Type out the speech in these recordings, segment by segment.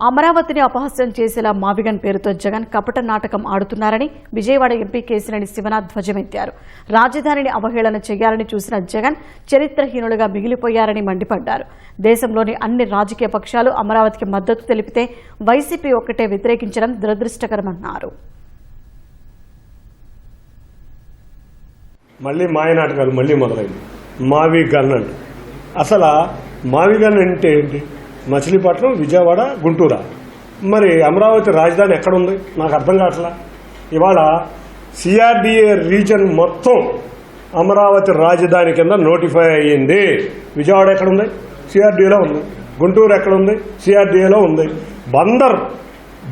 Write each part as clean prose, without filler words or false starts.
అమరావతిని అపహాస్యం చేసేలా మావిగన్ పేరుతో జగన్ కపట నాటకం ఆడుతున్నారని విజయవాడ ఎంపీ కేశినేని శివనాథ్ ధ్వజమెత్తారు. రాజధానిని అవహేళన చేయాలని చూసిన జగన్ చరిత్రహీనులుగా మిగిలిపోయారని మండిపడ్డారు. దేశంలోని అన్ని రాజకీయ పక్షాలు అమరావతికి మద్దతు తెలిపితే వైసీపీ ఒక్కటే వ్యతిరేకించడం దురదృష్టకరమన్నారు. మళ్ళీ మాయ నాటకాలు మళ్ళీ మొదలైంది. మావిగన్ అంట. అసలు మావిగన్ అంటే ఏంటి? మచిలీపట్నం, విజయవాడ, గుంటూరా. మరి అమరావతి రాజధాని ఎక్కడుంది? నాకు అర్థం కావట్లా. ఇవాళ సిఆర్డీఏ రీజన్ మొత్తం అమరావతి రాజధాని కింద నోటిఫై అయ్యింది. విజయవాడ ఎక్కడుంది? సిఆర్డీఏలో ఉంది. గుంటూరు ఎక్కడుంది? సిఆర్డీఏలో ఉంది. బందర్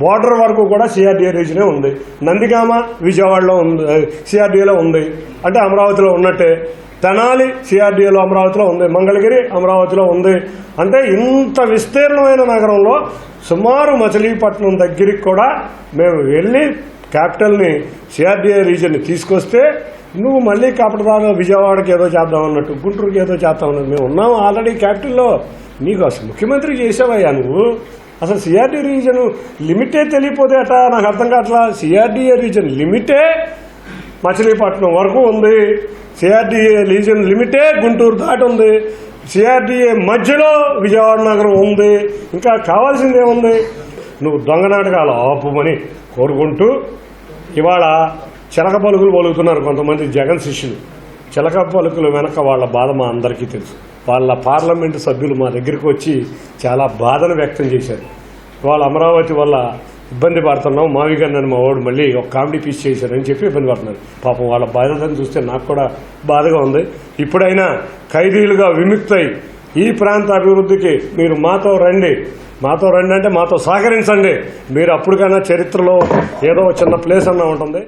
బోర్డర్ వరకు కూడా సిఆర్డీఏ రీజనే ఉంది. నందిగామ విజయవాడలో ఉంది, సిఆర్డీఏలో ఉంది. అంటే అమరావతిలో ఉన్నట్టే. తెనాలి సిఆర్డీఏలో అమరావతిలో ఉంది. మంగళగిరి అమరావతిలో ఉంది. అంటే ఇంత విస్తీర్ణమైన నగరంలో సుమారు మచిలీపట్నం దగ్గరికి కూడా మేము వెళ్ళి క్యాపిటల్ని సిఆర్డీఏ రీజన్ని తీసుకొస్తే నువ్వు మళ్ళీ కాపటదారు విజయవాడకి ఏదో చేద్దామన్నట్టు, గుంటూరుకి ఏదో చేద్దామన్నట్టు. మేము ఉన్నాము ఆల్రెడీ క్యాపిటల్లో. నీకు అసలు ముఖ్యమంత్రి చేసావయ్యా నువ్వు. అసలు సిఆర్డీ రీజన్ లిమిటే తెలియపోతే అట నాకు అర్థం కావట్లా. సిఆర్డీఏ రీజన్ లిమిటే మచిలీపట్నం వరకు ఉంది. సిఆర్డీఏ రీజన్ లిమిటే గుంటూరు దాటి ఉంది. సిఆర్డీఏ మధ్యలో విజయవాడ నగరం ఉంది. ఇంకా కావాల్సింది ఏముంది? నువ్వు దొంగ నాటకాలు ఆపుమని కోరుకుంటూ ఇవాళ చిలక పలుకులు పలుకుతున్నారు కొంతమంది జగన్ శిష్యులు. చిలక పలుకులు వెనక వాళ్ళ బాధ మా అందరికీ తెలుసు. వాళ్ళ పార్లమెంటు సభ్యులు మా దగ్గరికి వచ్చి చాలా బాధను వ్యక్తం చేశారు. వాళ్ళ అమరావతి వల్ల ఇబ్బంది పడుతున్నాం, మావిగన్ అని మా వాడు మళ్ళీ ఒక కామెడీ పీస్ చేశారని చెప్పి ఇబ్బంది పడుతున్నారు. పాపం వాళ్ళ బాధలను చూస్తే నాకు కూడా బాధగా ఉంది. ఇప్పుడైనా ఖైదీలుగా విముక్తై ఈ ప్రాంత అభివృద్ధికి మీరు మాతో రండి. మాతో రండి అంటే మాతో సహకరించండి. మీరు అప్పటికైనా చరిత్రలో ఏదో చిన్న ప్లేస్ అన్నా ఉంటుంది.